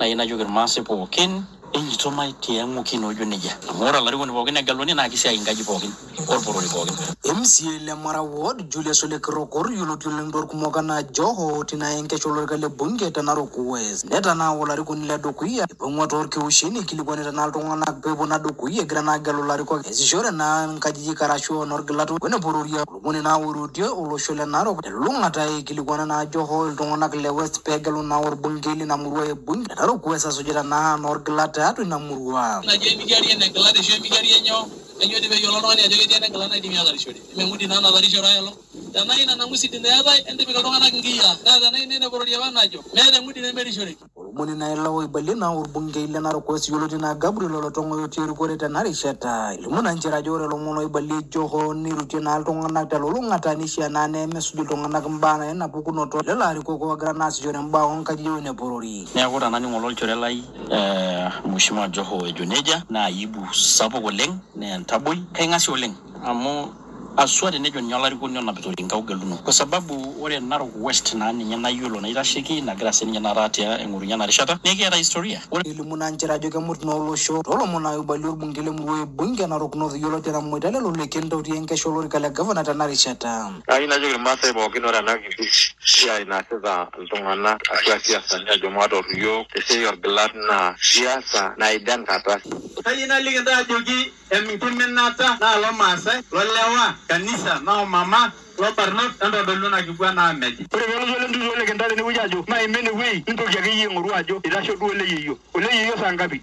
na ina joger mase pokin enyi to mai tiamu kino joneja mora la rigon bogin galoni na kisi ingaji bogin korporoli bogin MCA le mara ward Julius Ole Krokor yulotul ndor kumogana joho tina enke cholor gale bunge tanaro kuwes neta na wala rikon le dokuya bongwa torke ushini kiligone na tongana bebo na dokuya grana galo riko ezishore na nkajiji karasho norglato wena bororia mone na urudio uloshole naro lunga tai kiligone na joho tongana le west pegalo na wor bungeli na murwe bunge tanaro kuwesa sojera na norglata atu na murwa na je migari ene glade je migari enyo enyo de yolo no ne je ene glana di miya shodi me mudi na dari shora yalo dana ina na musiti ne aba ende biga dongana ngiya dana ine ne borodia banajo me de mudi ne meri shodi moni na lawo balina ur bunge ile na ko yolo na Gabriel lo tongo yo tiru ko reta nari shata mona njira jore lo mono balle joho ni rutina tongo na talo ngata ni shia na ne mesu tongo na kambana na puku no to le la ko ko granas jore mba on ka jiyo ne borori ne agora nani ngolol chore lai mushima joho ejoneja na yibu sabo goleng ne ntaboy kai ngasi oleng amo aswade ne jon nyalari ko nyona bitori ngaugeluno kwa sababu wale naro west na ni nyana yulo na irashiki na grase ni nyana ratia enguru nyana rishata ne ke historia ile munanjira joge mutno lo show tolo mona yubalur bungile mwe bunge na rokno yulo tena mwedale lo lekendo tienke sholori kala governor tana rishata aina joge mase bo kinora na kiti ya ina sasa ntongana siasa ya jomato rio tese yor gladna siasa na idan kata aina ligenda jogi emitimenata na lo mase lo lewa kanisa na mama lo barnot ando doluna kibwa na meji ore velo ndu le gendale ni wujajo na imene wi ndu yagi nguru ajo idasho du ole yiyo sangabi